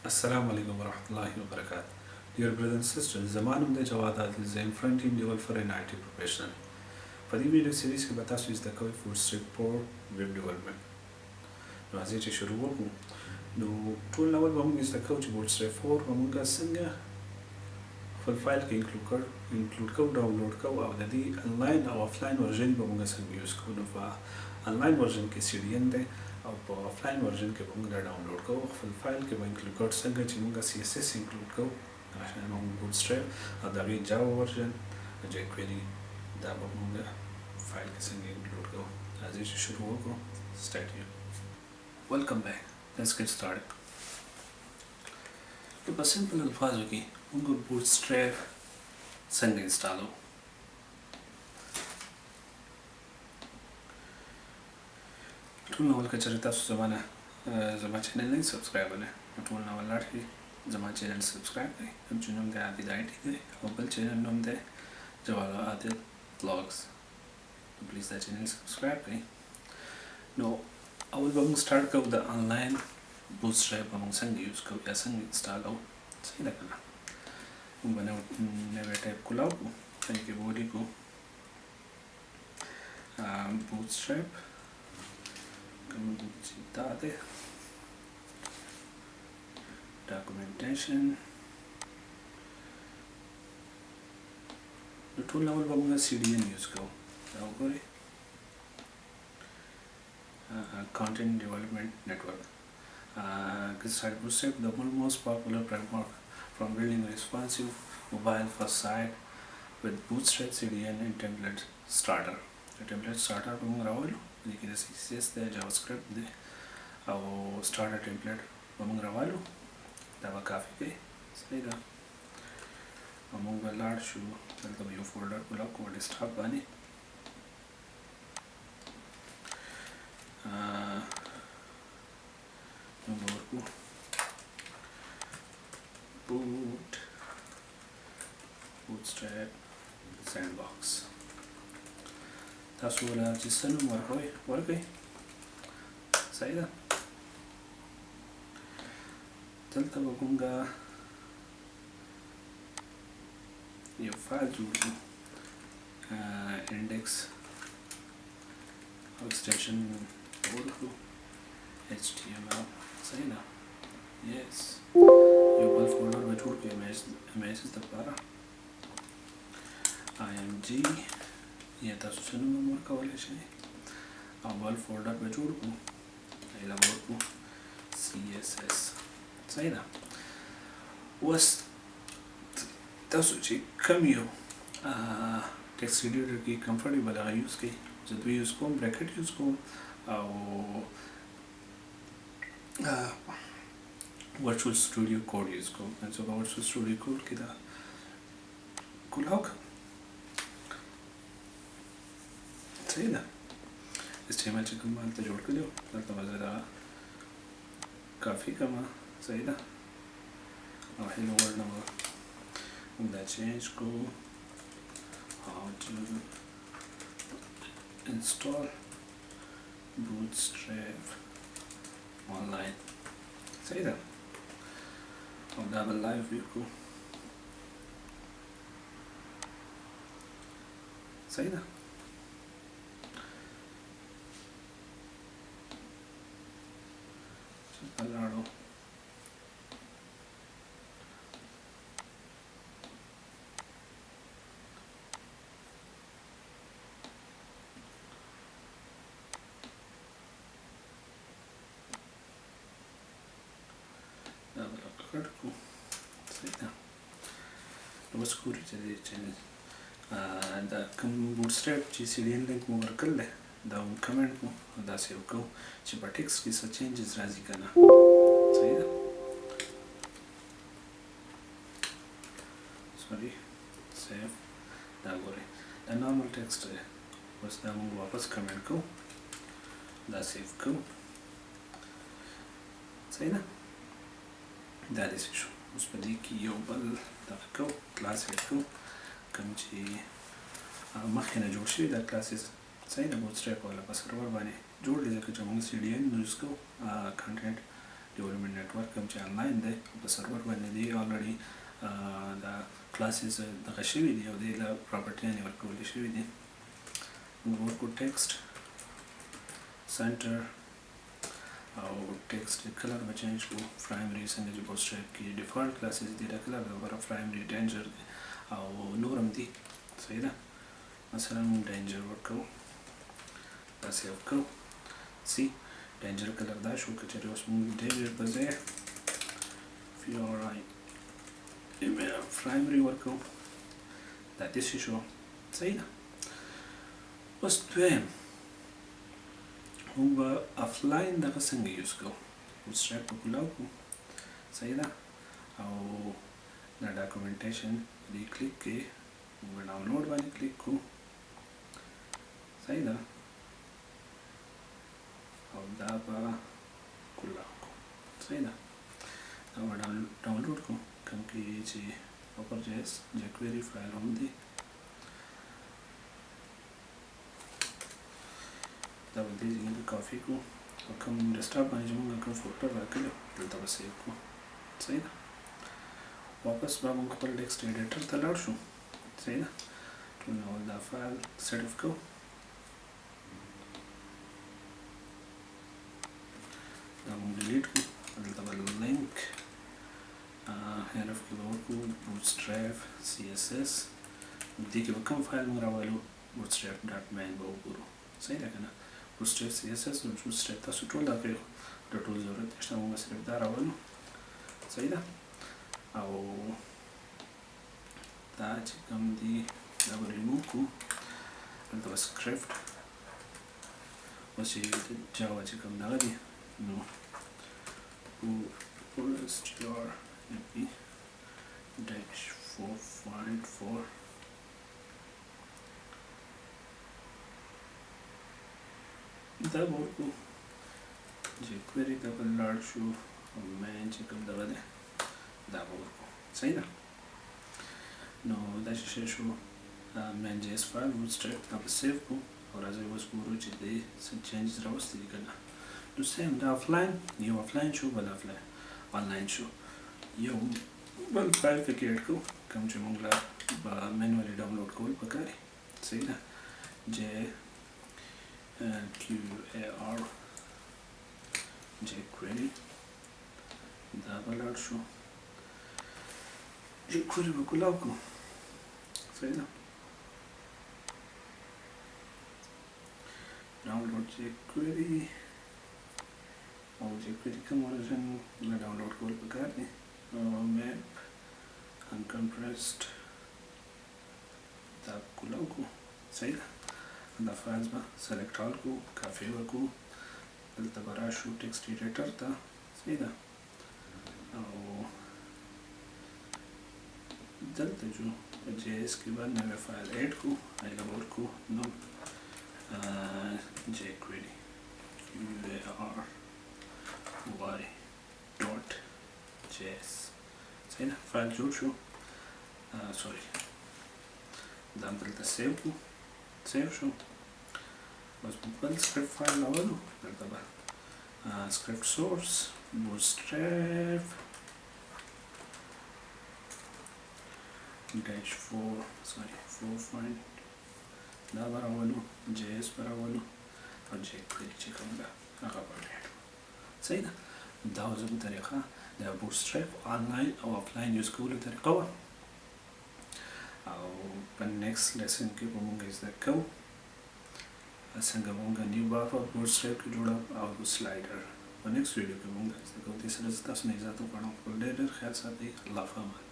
Assalamu alaikum warahmatullahi wabarakatuh. Dear brothers and sisters, زمانم د جوادات زين فرنٹ end developer and IT professional. په دې ویډیو سیریز کې به تاسو زده کوئ Bootstrap 4 web development. نو راځئ چې شروع وکړو. نو ټول اول به موږ زده کوو چې Bootstrap 4 به موږ څنګه خپل فایل کې انکلود کوو، ډاونلوډ کوو او د دې انلاین او آفلاین ورژن به موږ څنګه یوز کوو. نو په انلاین ورژن کې CDN دی او په آفلاین ورژن کې به موږ ډاونلوډ کوو. خپل فایل کې به انکلود کوو څنګه چې موږ CSS انکلود کوو عشان موږ Bootstrap او د هغې جاوا ورژن jQuery دا به موږ فایل کې څنګه انکلود کوو. راځئ چې شروع وکړو. Start here. Welcome back. Let's get started. په سمپل الفاظو کې موږ Bootstrap څنګه انسټالو. ټول نو ولکه چېرې تاسو زما چینل نه سبسکرایب کړئ نو ټول نو لاړ شئ زما چینل سبسکرایب کړئ. کوم چې نوم دی AdiTheITguy او بل چینل نوم دی AdiThe vlogs. پلیز دا چینل سبسکرایب کړئ. نو اول به موږ سٹارټ کوو د آنلاین Bootstrap به موږ څنګه یوز کوو یا څنګه انسټال کوو. صحیح ده که نه؟ موږ به نوی ټایپ کولاو کړو هغې کې به ولیکو Bootstrap دا دی documentation. نو ټول اول به موږ CDN یوز کوو. دا وګورئ content development network. Bootstrap, the most popular framework from building a responsive mobile first site with Bootstrap, CDN and template starter. The template starter به موږ راولو دې کې د CSS دی، JavaScript دی او starter template به موږ راولو. دا به کافي کوي. صحیح ده. او موږ به لاړ شو دلته به یو فولډر کولاو کړو ډیسکټاپ باندې. نو به ورکړو Bootstrap sandbox. تاسو ولا چې څه نوم ورکوئ. صحیح ده. دلته به موږ یو فایل جوړ کړو index او extension ورکړو HTML. صحیح ده. yes یو بل فولډر به جوړ کړو images دپاره img یا تاسو څه نوم هم ورکولی شئ او بل فولډر به جوړ کړو هغې له به ورکړو CSS. صحیح ده. اوس تاسو چې کوم یو ټکسټ ایډیټر کې کمفرټیبل هغه یوز کړئ. زه دوی یوز کوم، براکټ یوز کوم او ورچوال سټوډیو کوډ یوز کوم. زه په ورچوال سټوډیو کوډ کې دا کولاو کړم. صحیح ده. HTML چې کوم هلته جوړ کړی و دلته به زه دغه کافي کړم. صحیح ده. او hello world نه به موږ دا چینج کړو how to install Bootstrap online. صحیح ده. او دا به لایو ویو کړو. صحیح ده. لاړو دا به کټ کړو. صحیح ده. نو بس ګورئ چې دې چینل دا کوم Bootstrap چې CDN لینک مو ورکړل دی دا هم کمنټ کړو او داسې وکړو چې په ټکسټ کې څه چینجز راځي که نه. صحیح ده. سوري سیف. دا ګورئ دا نارمل ټکسټ دی. بس دا موږ واپس کمنټ کوو دا سیف کوو. صحیح ده. دا داسې شو. اوس په دې کې یو بل دغه کوو کلاس ایډ کوو کوم چې مخکې نه جوړ شوي دا کلاسز. صحیح ده. Bootstrap والا په سرور باندې جوړ دی ځکه چې موږ CDN یوز کوو کنټینټ development network کوم چې آنلاین دی په سرور باندې دی already دا classes دغه شوي دي او دی له پراپرټیانې ورکول شوي دي ورکو ټیکسټ سنټر او ټیکسټ کلر به چینج کړو پرایمري څنګه چې بوتسټریپ کې ډیفالټ کلاسز دي دا کلر لپاره پرایمري ډینجر دی او نور هم دي صحیح ده مثلا موږ ډینجر ورکوو دا سیو کوو سی ډینجر کلر دا شو که چېرې اوس موږ ډینجر په ځای پرایمري ورکوو دا داسې شو صحیح ده اوس دویم موږ به افلاین دغه څنګه یوز کوو بوتسټریپ به کولاو کړو صحیح ده او دا ډاکومنټیشن دې کلیک کې موږ ډاونلوډ باندې کلیک کړو صحیح ده او دا به کولاو کړو صحیح ده دا به ډاونلوډ کړو کوم کې چې پاپر.js jQuery فایل هم دی دا به دې ځای کې کافي کړو او کوم ډیسکټاپ باندې چې موږ کوم فولډر راکړی دلته به سیو کړو صحیح ده واپس به موږ خپل ټیکسټ ایډیټر ته لاړ شو صحیح ده ټول اول دا فایل سیټ اف کوو دا موږ ډیلیټ کړو دلته به لینک هیرف کې به وکړو بوتسټریپ CSS دې کې به کوم فایل موږ راولو bootstrap.main به وګورو صحیح ده که نه bootstrap CSS او bootstrap تاسو ټول دا کوي د ټول ضرورت نشته موږ صرف دا راولو صحیح ده او دا چې کوم دي دا به ریموو کړو دلته به سکرپټ اوس چې جاوا چې کوم دغه دي نو str.mp-4.4 دا به ورکړو jQuery ته به لاړ شو او main چې کوم دغه دی دا به ورکړو صحیح ده نو دا چې شی شو main.js فایل bootstrap دا به سیو کړو او راځئ اوس ګورو چې دی څه چینجز راوستي دي که نه نو سیم دا افلاین یو افلاین شو بل آنلاین شو یو بل فایل پکې اډ کړو کوم چې موږ لا به مینوالي ډاونلوډ کول پکار دي صحیح ده jQuery دا به لاړ شو jQuery به کولاو کړو صحیح ده ډاونلوډ jQuery او jQuery کوم ورژن له ډاونلوډ کول پکار دي map uncompressed دا کولاو کړو صحیح ده دا فایلز به سلیکټ آل کړو کافي وکړو دلته به راشو ټیکسټ ایډیټر ته صحیح ده او دلته جو JS کې به نوی فایل ایډ کړو هغه به ورکړو نوم jQuery QURY.js صحیح ده فایل جوړ شو سوري دا هم دلته سیو کړو سیو شو اوس موږ بل سکرپټ فایل راولو دلته به سکرپټ سورس bootstrap -4 دا به راولو JS به راولو او jQuery چې کوم ده هغه به راولو صحیح ده دا زموږ طریقه د bootstrap آنلاین او آفلاین یوز کولو طریقه وه او په نیکسټ لیسن کې به موږ زده کوو څنګه موږ نیو بار په bootstrap کې جوړو او سلایډر په نیکسټ ویډیو کې موږ زده کوو دې سره تاسو نه اجازه غواړم خپل ډېر خیال ساتئ الله پامان